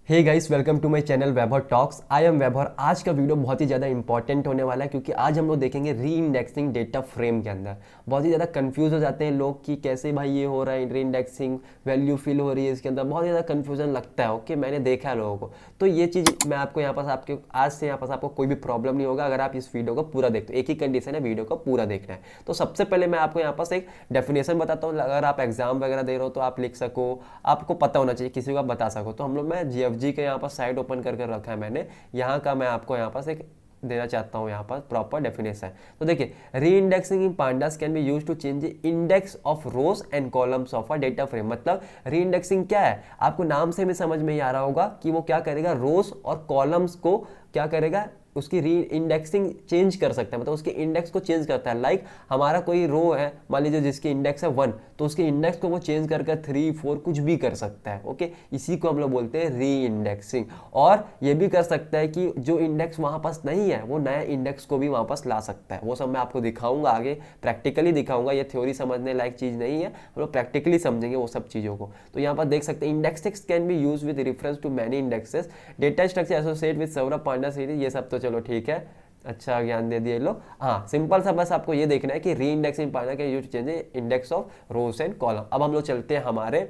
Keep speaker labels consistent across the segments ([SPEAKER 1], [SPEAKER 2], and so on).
[SPEAKER 1] Hey guys, welcome to my channel Vaibhav talks. I am Vaibhav. आज का video बहुत ही ज़्यादा इंपॉर्टेंट होने वाला है क्योंकि आज हम लोग देखेंगे री इंडेक्सिंग डेटा फ्रेम के अंदर। बहुत ही ज़्यादा कंफ्यूज हो जाते हैं लोग कि कैसे भाई ये हो रहा है, री इंडेक्सिंग वैल्यू फिल हो रही है, इसके अंदर बहुत ज़्यादा कन्फ्यूजन लगता है। ओके, मैंने देखा है लोगों को। तो ये चीज़ मैं आपको यहाँ पास आपके आज से यहाँ पास आपको कोई भी प्रॉब्लम नहीं होगा अगर आप इस वीडियो को पूरा देखते हो। एक ही कंडीशन है, वीडियो को पूरा देखना है। तो सबसे पहले मैं आपको यहाँ पास एक डेफिनेशन बताता हूँ। अगर आप एग्जाम वगैरह दे रहे हो तो आप लिख सको, आपको पता होना चाहिए, किसी को आप बता सको। तो हम लोग मैं जीएफजी के यहाँ पर साइट ओपन करके रखा है मैंने। यहाँ का मैं आपको यहाँ पास एक देना चाहता हूँ यहाँ पर प्रॉपर डेफिनेशन। तो देखिए, reindexing in pandas can be use to change the index of rows and columns of a data frame. मतलब री इंडेक्सिंग क्या है, आपको नाम से भी समझ में ही आ रहा होगा कि वो क्या करेगा, रोज और कॉलम्स को क्या करेगा, उसकी री इंडेक्सिंग चेंज कर सकता है। मतलब उसके इंडेक्स को चेंज करता है। लाइक हमारा कोई रो है, मान लीजिए जिसकी इंडेक्स है 1, तो उसके इंडेक्स को वो चेंज करके 3, 4 कुछ भी कर सकता है। ओके, इसी को हम लोग बोलते हैं री इंडेक्सिंग। और ये भी कर सकता है कि जो इंडेक्स वहाँ पास नहीं है वो नया इंडेक्स को भी वहाँ पास ला सकता है। वो सब मैं आपको दिखाऊंगा आगे, प्रैक्टिकली दिखाऊंगा। ये थ्योरी समझने लायक चीज़ नहीं है, हम लोग प्रैक्टिकली समझेंगे वो सब चीज़ों को। तो यहाँ पर देख सकते हैं, index can be use with reference to many indexes, data structure associate with several panda series. ये सब तो चलो ठीक है, अच्छा ज्ञान दे दिए लोग। हाँ, सिंपल सा बस आपको ये देखना है कि री इंडेक्सिंग पाना के use change index of rows and column. अब हम लोग चलते हैं हमारे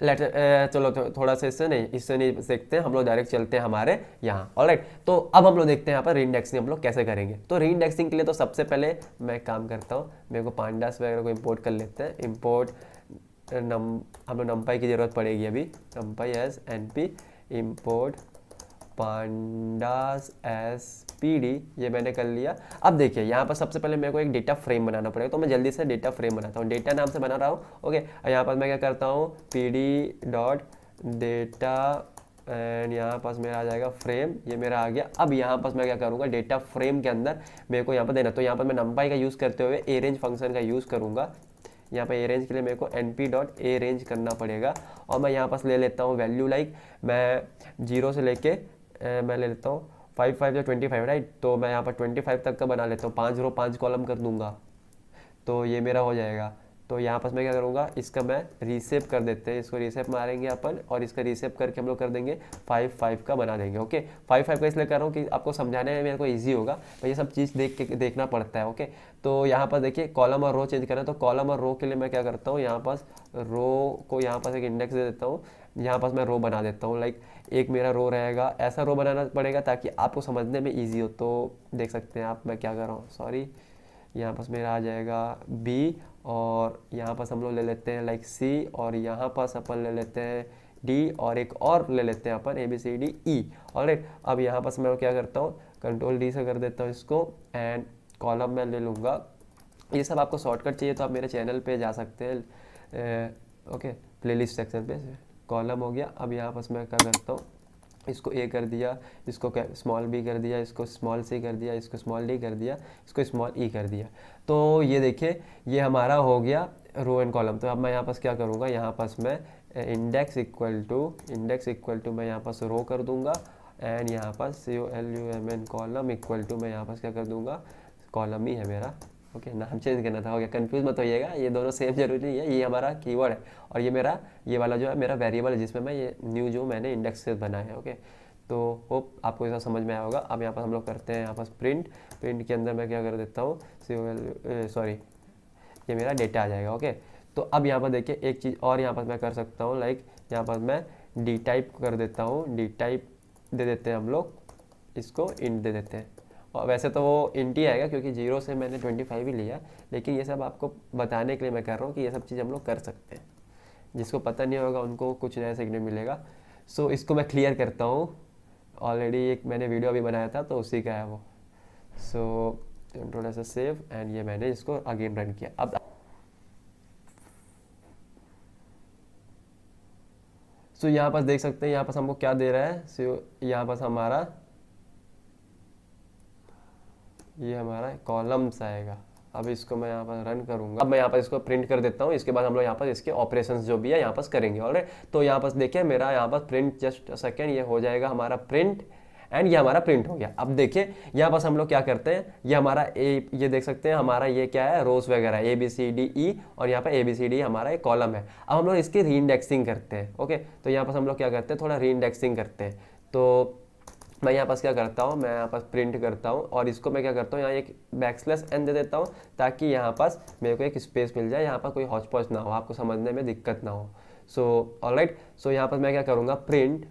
[SPEAKER 1] लेटर, चलो थोड़ा सा इससे नहीं देखते हैं, हम लोग डायरेक्ट चलते हैं हमारे यहाँ। ऑलराइट, तो अब हम लोग देखते हैं यहाँ पर री इंडेक्सिंग हम लोग कैसे करेंगे। तो री इंडेक्सिंग के लिए तो सबसे पहले मैं काम करता हूँ, मेरे को पांडास वगैरह को इम्पोर्ट कर लेते हैं। इम्पोर्ट हम लोग नंपाई की जरूरत पड़ेगी अभी, numpy as np import pandas as P D, ये मैंने कर लिया। अब देखिए यहाँ पर सबसे पहले मेरे को एक डेटा फ्रेम बनाना पड़ेगा, तो मैं जल्दी से डेटा फ्रेम बनाता हूँ। डेटा नाम से बना रहा हूँ। ओके, यहाँ पर मैं क्या करता हूँ, P D dot data and यहाँ पास मेरा आ जाएगा फ्रेम, ये मेरा आ गया। अब यहाँ पास मैं क्या करूँगा, डेटा फ्रेम के अंदर मेरे को यहाँ पर देना, तो यहाँ पर मैं नंपाई का यूज़ करते हुए ए रेंज फंक्शन का यूज़ करूँगा। यहाँ पे ए रेंज के लिए मेरे को np डॉट ए रेंज करना पड़ेगा। और मैं यहाँ पास ले लेता हूँ वैल्यू, लाइक मैं 0 से लेके मैं ले लेता हूँ 5 5 या 25, राइट। तो मैं यहाँ पर 25 तक का बना लेता हूँ, 5 रो 5 कॉलम कर दूंगा, तो ये मेरा हो जाएगा। तो यहाँ पर मैं क्या करूँगा, इसका मैं रीसेप कर देते हैं, इसको रीसेप मारेंगे अपन, और इसका रीसेप करके हम लोग कर देंगे 5 5 का बना देंगे। ओके, 5 5 का इसलिए कर रहा हूँ कि आपको समझाने में मेरे को ईजी होगा, तो ये सब चीज़ देखना पड़ता है। ओके, तो यहाँ पर देखिए कॉलम और रो चेंज करना है, तो कॉलम और रो के लिए मैं क्या करता हूँ, यहाँ पास रो को यहाँ पास एक इंडेक्स दे देता हूँ, यहाँ पास मैं रो बना देता हूँ। लाइक एक मेरा रो रहेगा, ऐसा रो बनाना पड़ेगा ताकि आपको समझने में ईजी हो। तो देख सकते हैं आप मैं क्या कर रहा हूँ, सॉरी, यहाँ पास मेरा आ जाएगा बी, और यहाँ पास हम लोग ले लेते हैं लाइक सी, और यहाँ पास अपन ले लेते हैं डी, और एक और ले लेते हैं अपन ABCDE। ऑलराइट, अब यहाँ पास मैं क्या करता हूँ, कंट्रोल डी से कर देता हूँ इसको, एंड कॉलम में ले लूँगा। ये सब आपको शॉर्टकट चाहिए तो आप मेरे चैनल पे जा सकते हैं। ओके, प्लेलिस्ट सेक्शन पे कॉलम हो गया। अब यहाँ पास मैं क्या करता हूँ, इसको ए कर दिया, इसको स्मॉल बी कर दिया, इसको स्मॉल सी कर दिया, इसको स्मॉल डी कर दिया, इसको स्मॉल ई कर दिया। तो ये देखिए, ये हमारा हो गया रो एंड कॉलम। तो अब मैं यहाँ पास क्या करूँगा, यहाँ पास मैं इंडेक्स इक्वल टू मैं यहाँ पास रो कर दूँगा, एंड यहाँ पास COLUMN कॉलम इक्वल टू मैं यहाँ पास क्या कर दूँगा, कॉलम ही है मेरा। ओके, नाम चेंज करना था, हो गया, कंफ्यूज मत होइएगा, ये दोनों सेम जरूरी नहीं है। ये हमारा कीवर्ड है और ये मेरा, ये वाला जो है मेरा वेरिएबल है जिसमें मैं ये न्यू जो मैंने इंडेक्स से बनाया है। ओके, तो होप आपको ऐसा समझ में आया होगा। अब यहाँ पर हम लोग करते हैं यहाँ पास प्रिंट के अंदर मैं क्या कर देता हूँ, सॉरी, ये मेरा डेटा आ जाएगा। ओके, तो अब यहाँ पर देखिए एक चीज़ और यहाँ पर मैं कर सकता हूँ, लाइक यहाँ पर मैं डी टाइप कर देता हूँ, डी टाइप दे देते हैं हम लोग, इसको इंट दे देते हैं। और वैसे तो वो इंट ही आएगा क्योंकि 0 से मैंने 25 ही लिया, लेकिन ये सब आपको बताने के लिए मैं कर रहा हूँ कि ये सब चीज़ हम लोग कर सकते हैं। जिसको पता नहीं होगा उनको कुछ नया सीखने मिलेगा। सो इसको मैं क्लियर करता हूँ, ऑलरेडी एक मैंने वीडियो भी बनाया था तो उसी का है वो। सो कंट्रोल ऐसे सेव, एंड ये मैंने इसको अगेन रन किया। अब सो यहाँ पास देख सकते हैं, यहाँ पास हमको क्या दे रहा है। सो यहाँ पास हमारा ये हमारा कॉलम्स आएगा। अब इसको मैं यहाँ पर रन करूँगा। अब मैं यहाँ पर इसको प्रिंट कर देता हूँ, इसके बाद हम लोग यहाँ पर इसके ऑपरेशंस जो भी है यहाँ पर करेंगे। ऑलराइट, तो यहाँ पर देखिए मेरा यहाँ पर प्रिंट, जस्ट सेकेंड, ये हो जाएगा हमारा प्रिंट, एंड ये हमारा प्रिंट हो गया। अब देखिए यहाँ पास हम लोग क्या करते हैं, ये हमारा ये देख सकते हैं हमारा ये क्या है, रोज वगैरह ABCDE, और यहाँ पर ABCD हमारा एक कॉलम है। अब हम लोग इसकी रीइंडेक्सिंग करते हैं। ओके, तो यहाँ पर हम लोग क्या करते हैं, थोड़ा रीइंडेक्सिंग करते हैं। तो मैं यहाँ पास क्या करता हूँ, मैं यहाँ पास प्रिंट करता हूँ और इसको मैं क्या करता हूँ, यहाँ एक \n दे देता हूँ ताकि यहाँ पास मेरे को एक स्पेस मिल जाए, यहाँ पर कोई हौच पौच ना हो, आपको समझने में दिक्कत ना हो। सो ऑलराइट, सो यहाँ पर मैं क्या करूँगा, प्रिंट।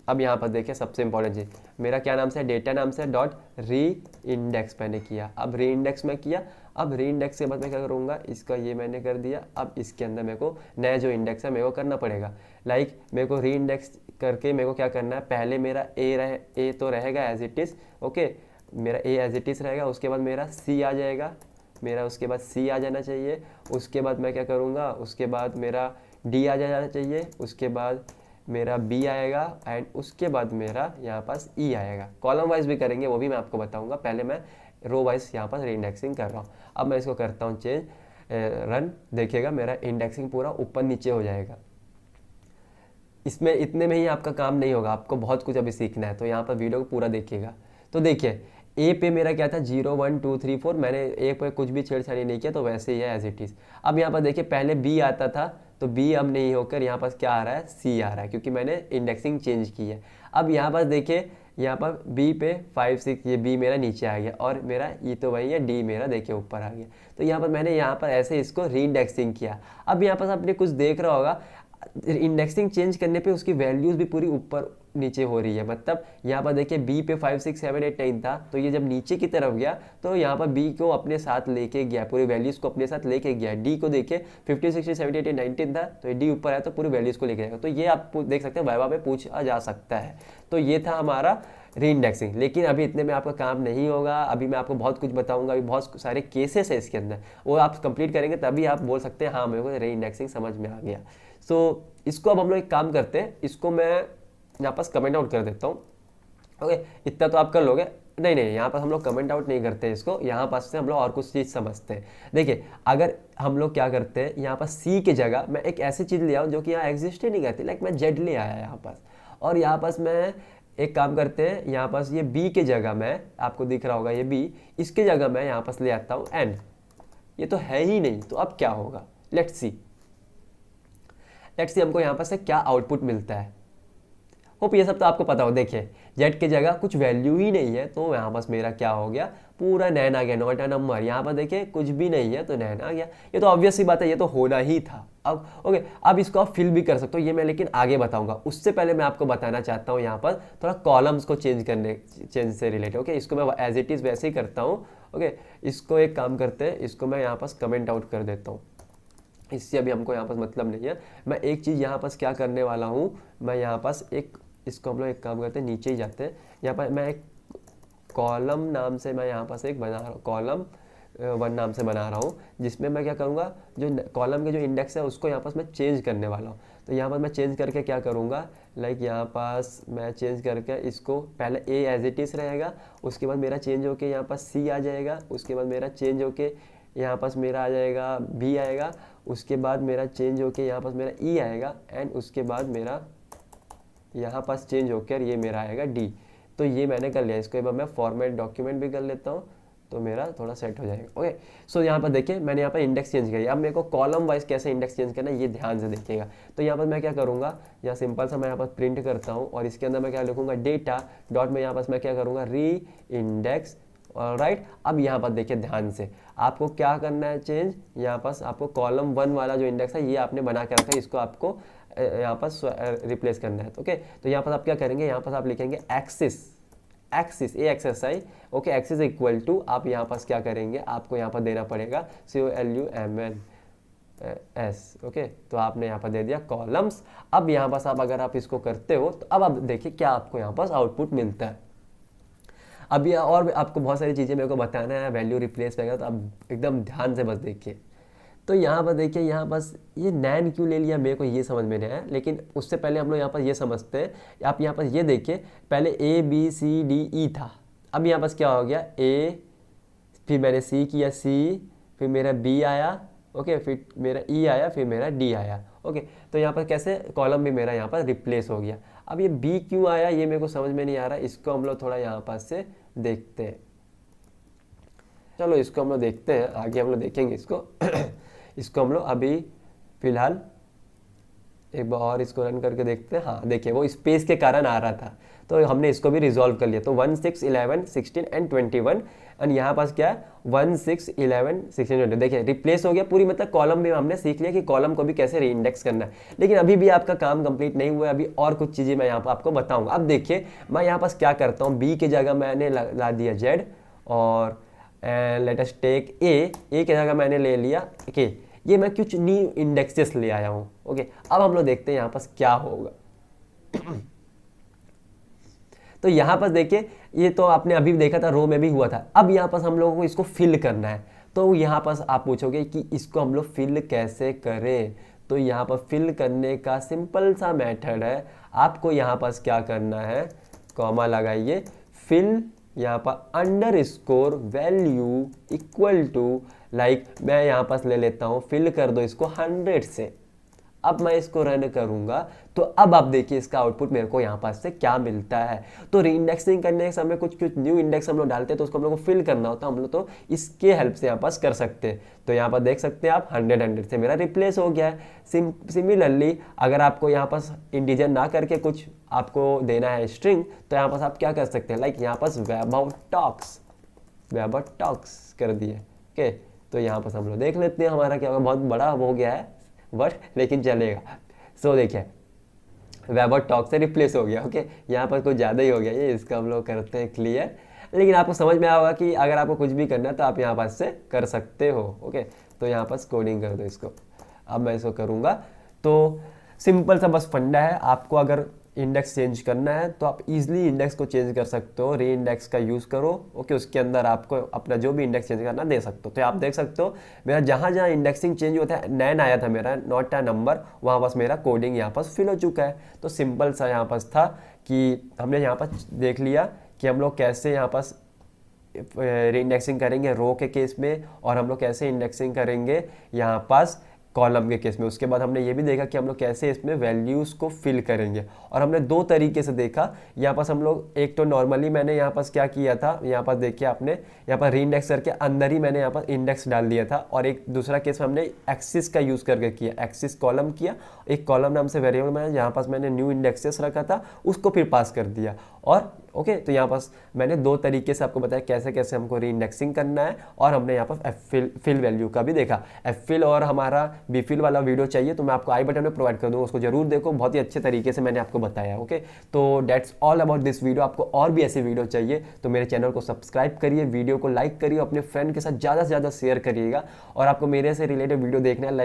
[SPEAKER 1] अब यहाँ पर देखिए सबसे इंपॉर्टेंट चीज़, मेरा क्या नाम से, डेटा नाम से डॉट री इंडेक्स मैंने किया। अब री इंडेक्स में किया, अब री इंडेक्स के बाद मैं क्या करूँगा, इसका ये मैंने कर दिया। अब इसके अंदर मेरे को नया जो इंडेक्स है मेरे को करना पड़ेगा। लाइक मेरे को री इंडेक्स करके मेरे को क्या करना है, पहले मेरा ए तो रहेगा एज इट इज़। ओके, मेरा ए एज इट इज़ रहेगा, उसके बाद मेरा सी आ जाएगा, मेरा उसके बाद सी आ जाना चाहिए। उसके बाद मैं क्या करूँगा, उसके बाद मेरा डी आ जाना चाहिए, उसके बाद मेरा बी आएगा, एंड उसके बाद मेरा यहाँ पास ई आएगा। कॉलम वाइज भी करेंगे, वो भी मैं आपको बताऊंगा, पहले मैं रो वाइज यहाँ पास रीइंडेक्सिंग कर रहा हूँ। अब मैं इसको करता हूँ चेंज, रन, देखिएगा मेरा इंडेक्सिंग पूरा ऊपर नीचे हो जाएगा। इसमें इतने में ही आपका काम नहीं होगा, आपको बहुत कुछ अभी सीखना है, तो यहाँ पर वीडियो को पूरा देखिएगा। तो देखिए ए पे मेरा क्या था, 0 1 2 3 4, मैंने ए पे कुछ भी छेड़छाड़ी नहीं किया, तो वैसे ही है एज इट इज़। अब यहाँ पर देखिए पहले बी आता था, तो बी अब नहीं होकर यहाँ पास क्या आ रहा है, सी आ रहा है, क्योंकि मैंने इंडेक्सिंग चेंज की है। अब यहाँ पर देखिए, यहाँ पर बी पे 5 6, ये बी मेरा नीचे आ गया, और मेरा ये तो वही है, डी मेरा देखिए ऊपर आ गया। तो यहाँ पर मैंने यहाँ पर ऐसे इसको रीइंडेक्सिंग किया। अब यहाँ पर आपने कुछ देख रहा होगा, इंडेक्सिंग चेंज करने पे उसकी वैल्यूज़ भी पूरी ऊपर नीचे हो रही है। मतलब यहाँ पर देखिए बी पे 5 6 7 8 9 था, तो ये जब नीचे की तरफ गया तो यहाँ पर बी को अपने साथ लेके गया, पूरी वैल्यूज़ को अपने साथ लेके गया। डी को देखिए 50 60 70 80 19 था, तो डी ऊपर आया तो पूरी वैल्यूज़ को लेके जाएगा। तो ये आप देख सकते हैं, वाइवा में पूछा जा सकता है। तो ये था हमारा रीइंडेक्सिंग। लेकिन अभी इतने में आपका काम नहीं होगा, अभी मैं आपको बहुत कुछ बताऊंगा, अभी बहुत सारे केसेस है इसके अंदर, वो आप कंप्लीट करेंगे तभी आप बोल सकते हैं हाँ मेरे को रीइंडेक्सिंग समझ में आ गया। सो इसको अब हम लोग एक काम करते हैं, इसको मैं यहाँ पास कमेंट आउट कर देता हूँ। ओके, इतना तो आप कर लोगे। नहीं नहीं, यहाँ पर हम लोग कमेंट आउट नहीं करते इसको, यहाँ पास से हम लोग और कुछ चीज़ समझते हैं। देखिए अगर हम लोग क्या करते हैं, यहाँ पर सी की जगह मैं एक ऐसी चीज़ ले आऊँ जो कि यहाँ एग्जिस्ट ही नहीं करती। लाइक मैं जेड ले आया यहाँ पास, और यहाँ पास मैं एक काम करते हैं, यहाँ पास ये बी के जगह मैं, आपको दिख रहा होगा ये बी, इसके जगह मैं यहाँ पास ले आता हूँ एन। ये तो है ही नहीं, तो अब क्या होगा, लेट्स सी हमको यहाँ पर से क्या आउटपुट मिलता है। होप ये सब तो आपको पता हो। देखिए जेड की जगह कुछ वैल्यू ही नहीं है, तो यहाँ पास मेरा क्या हो गया, पूरा नैन आ गया, नॉट अ नंबर। यहाँ पर देखिए कुछ भी नहीं है तो नैन आ गया। ये तो ऑब्वियस सी बात है, ये तो होना ही था। अब ओके, अब इसको आप फिल भी कर सकते हो, ये मैं लेकिन आगे बताऊंगा। उससे पहले मैं आपको बताना चाहता हूँ यहाँ पर थोड़ा कॉलम्स को चेंज से रिलेटेड। ओके, इसको मैं एज इट इज़ वैसे ही करता हूँ। ओके, इसको एक काम करते हैं, इसको मैं यहाँ पास कमेंट आउट कर देता हूँ, इससे अभी हमको यहाँ पास मतलब नहीं है। मैं एक चीज़ यहाँ पास क्या करने वाला हूँ, मैं यहाँ पास एक, इसको हम लोग एक काम करते हैं, नीचे ही जाते हैं। यहाँ पर मैं एक कॉलम नाम से मैं यहाँ पास एक बना रहा हूँ, कॉलम 1 नाम से बना रहा हूँ, जिसमें मैं क्या करूँगा, जो कॉलम के जो इंडेक्स है उसको यहाँ पास मैं चेंज करने वाला हूँ। तो यहाँ पर मैं चेंज करके क्या करूँगा, लाइक यहाँ पास मैं चेंज करके इसको पहले ए एज इट इज़ रहेगा, उसके बाद मेरा चेंज होके यहाँ पास सी आ जाएगा, उसके बाद मेरा चेंज होके यहाँ पास मेरा आ जाएगा बी आएगा, उसके बाद मेरा चेंज होके यहाँ पास मेरा ई आएगा, एंड उसके बाद मेरा यहाँ पास चेंज होकर ये मेरा आएगा डी। तो ये मैंने कर लिया। इसको एक बार मैं फॉर्मेट डॉक्यूमेंट भी कर लेता हूँ, तो मेरा थोड़ा सेट हो जाएगा। ओके, सो यहाँ पर देखिए मैंने यहाँ पर इंडेक्स चेंज किया। अब मेरे को कॉलम वाइज कैसे इंडेक्स चेंज करना है ये ध्यान से देखिएगा। तो यहाँ पर मैं क्या करूँगा, यहाँ सिंपल सा मैं यहाँ पर प्रिंट करता हूँ, और इसके अंदर मैं क्या लिखूँगा, डेटा डॉट में यहाँ पास मैं क्या करूँगा, री इंडेक्स। राइट, अब यहाँ पर देखिए ध्यान से, आपको क्या करना है चेंज, यहाँ पास आपको कॉलम 1 वाला जो इंडेक्स है ये आपने बना के रखा है, इसको आपको यहाँ पास रिप्लेस करना है। ओके, तो यहाँ पर आप क्या करेंगे, यहाँ पास आप लिखेंगे axis A X I. Okay, axis equal to, आप यहाँ पास क्या करेंगे, आपको यहाँ पर देना पड़ेगा COLUMNS। ओके, तो आपने यहाँ पर दे दिया कॉलम्स। अब यहाँ पास आप अगर आप इसको करते हो तो अब आप देखिए क्या आपको यहाँ पास आउटपुट मिलता है। अब ये और आपको बहुत सारी चीज़ें मेरे को बताना है, वैल्यू रिप्लेस वगैरह, तो आप एकदम ध्यान से बस देखिए। तो यहाँ पर देखिए, यहाँ पास ये नैन क्यों ले लिया मेरे को ये समझ में नहीं आया, लेकिन उससे पहले हम लोग यहाँ पर ये समझते हैं। आप यहाँ पर ये देखिए, पहले ABCDE था, अब यहाँ पास क्या हो गया, A, फिर मैंने C किया, C, फिर मेरा B आया, ओके, फिर मेरा E आया, फिर मेरा D आया। ओके, तो यहाँ पर कैसे कॉलम भी मेरा यहाँ पर रिप्लेस हो गया। अब ये बी क्यों आया ये मेरे को समझ में नहीं आ रहा, इसको हम लोग थोड़ा यहाँ पास से देखते हैं। चलो इसको हम लोग देखते हैं, आगे हम लोग देखेंगे इसको इसको हम लोग अभी फिलहाल एक बार और इसको रन करके देखते हैं। हाँ देखिए वो स्पेस के कारण आ रहा था, तो हमने इसको भी रिजॉल्व कर लिया। तो 1 6 11 16 एंड 21 एंड यहाँ पास क्या है 1 6 11 16 20, देखिए रिप्लेस हो गया पूरी, मतलब कॉलम भी हमने सीख लिया कि कॉलम को भी कैसे रीइंडेक्स करना है। लेकिन अभी भी आपका काम कंप्लीट नहीं हुआ है, अभी और कुछ चीज़ें मैं यहाँ पर आपको बताऊँगा। अब देखिए मैं यहाँ पास क्या करता हूँ, बी की जगह मैंने ला दिया जेड और लेट अस टेक ए की जगह मैंने ले लिया के, ये मैं कुछ न्यू इंडेक्सेस ले आया हूँ। ओके अब हम लोग देखते हैं यहाँ पास क्या होगा। तो यहाँ पर देखिए ये तो आपने अभी देखा था, रो में भी हुआ था। अब यहाँ पर हम लोगों को इसको फिल करना है। तो यहाँ पर आप पूछोगे कि इसको हम लोग फिल कैसे करें, तो यहाँ पर फिल करने का सिंपल सा मेथड है। आपको यहाँ पर क्या करना है, कॉमा लगाइए, फिल यहाँ पर underscore value equal to like मैं यहाँ पास ले लेता हूँ, फिल कर दो इसको 100 से। अब मैं इसको रन करूंगा तो अब आप देखिए इसका आउटपुट मेरे को यहाँ पास से क्या मिलता है। तो रीइंडेक्सिंग करने के समय कुछ न्यू इंडेक्स हम लोग डालते हैं तो उसको हम लोग को फिल करना होता है, हम लोग तो इसके हेल्प से यहाँ पास कर सकते हैं। तो यहाँ पर देख सकते हैं आप 100 से मेरा रिप्लेस हो गया है। सिमिलरली अगर आपको यहाँ पास इंटीजर ना करके कुछ आपको देना है स्ट्रिंग, तो यहाँ पास आप क्या कर सकते हैं, लाइक यहाँ पास वेब टॉक्स कर दिए। ओके तो यहाँ पास हम लोग देख लेते हैं हमारा क्या होगा, बहुत बड़ा हो गया है वर्ड लेकिन चलेगा। सो देखिए वेब टॉक से रिप्लेस हो गया। ओके यहाँ पर कुछ ज़्यादा ही हो गया ये, इसका हम लोग करते हैं क्लियर। लेकिन आपको समझ में आया होगा कि अगर आपको कुछ भी करना है तो आप यहाँ पास से कर सकते हो। ओके तो यहाँ पास कोडिंग कर दो इसको। अब मैं इसको करूँगा तो सिंपल सा बस फंडा है, आपको अगर इंडेक्स चेंज करना है तो आप इजीली इंडेक्स को चेंज कर सकते हो, री इंडेक्स का यूज़ करो। ओके उसके अंदर आपको अपना जो भी इंडेक्स चेंज करना दे सकते हो। तो आप देख सकते हो मेरा जहाँ जहाँ इंडेक्सिंग चेंज होता है, नैन आया था मेरा नॉट अ नंबर, वहाँ पास मेरा कोडिंग यहाँ पास फिल हो चुका है। तो सिंपल सा यहाँ पास था कि हमने यहाँ पास देख लिया कि हम लोग कैसे यहाँ पास री इंडेक्सिंग करेंगे रो के केस में, और हम लोग कैसे इंडेक्सिंग करेंगे यहाँ पास कॉलम के केस में। उसके बाद हमने ये भी देखा कि हम लोग कैसे इसमें वैल्यूज़ को फिल करेंगे, और हमने दो तरीके से देखा। यहाँ पास हम लोग एक तो नॉर्मली मैंने यहाँ पास क्या किया था, यहाँ पास देखिए आपने यहाँ पर रीइंडेक्स करके अंदर ही मैंने यहाँ पर इंडेक्स डाल दिया था, और एक दूसरा केस में हमने एक्सिस का यूज़ करके किया, एक्सिस कॉलम किया, एक कॉलम नाम से वेरिएबल में यहाँ पास मैंने न्यू इंडेक्सेस रखा था, उसको फिर पास कर दिया। और ओके तो यहाँ पास मैंने दो तरीके से आपको बताया कैसे कैसे हमको री इंडेक्सिंग करना है, और हमने यहाँ पर फिल वैल्यू का भी देखा। फिल और हमारा बीफिल वाला वीडियो चाहिए तो मैं आपको आई बटन में प्रोवाइड कर दूँगा, उसको जरूर देखो, बहुत ही अच्छे तरीके से मैंने आपको बताया। ओके तो that's all about this video. आपको और भी ऐसी वीडियो चाहिए तो मेरे चैनल को सब्सक्राइब करिए, वीडियो को लाइक करिए, अपने फ्रेंड के साथ ज़्यादा से ज़्यादा शेयर करिएगा। और आपको मेरे से रिलेटेड वीडियो देखना है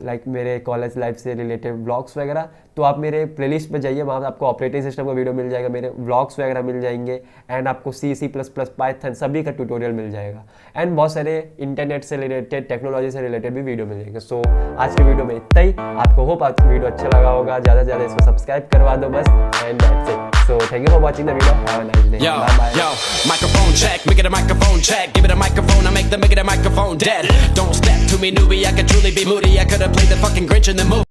[SPEAKER 1] लाइक मेरे कॉलेज लाइफ से रिलेटेड ब्लॉग्स वगैरह, तो आप मेरे प्लेलिस्ट पे जाइए, वहाँ आपको ऑपरेटिंग सिस्टम का वीडियो मिल जाएगा, मेरे व्लॉग्स वगैरह मिल जाएंगे, एंड आपको C++, पाइथन सभी का ट्यूटोरियल मिल जाएगा, एंड बहुत सारे इंटरनेट से रिलेटेड टेक्नोलॉजी से रिलेटेड भी वीडियो मिल जाएंगे। सो आज की वीडियो में इतना ही। आपको होप आज वीडियो अच्छा लगा होगा, ज़्यादा से ज़्यादा इसको सब्सक्राइब करवा दो बस, and that's it. So thank you for watching the video. Have a nice day.
[SPEAKER 2] Yo,
[SPEAKER 1] Bye bye.
[SPEAKER 2] yo, microphone check, make it a microphone check. Give it a microphone, I make the microphone dead. Don't step to me, newbie, I could truly be moody. I could have played the fucking Grinch in the movie.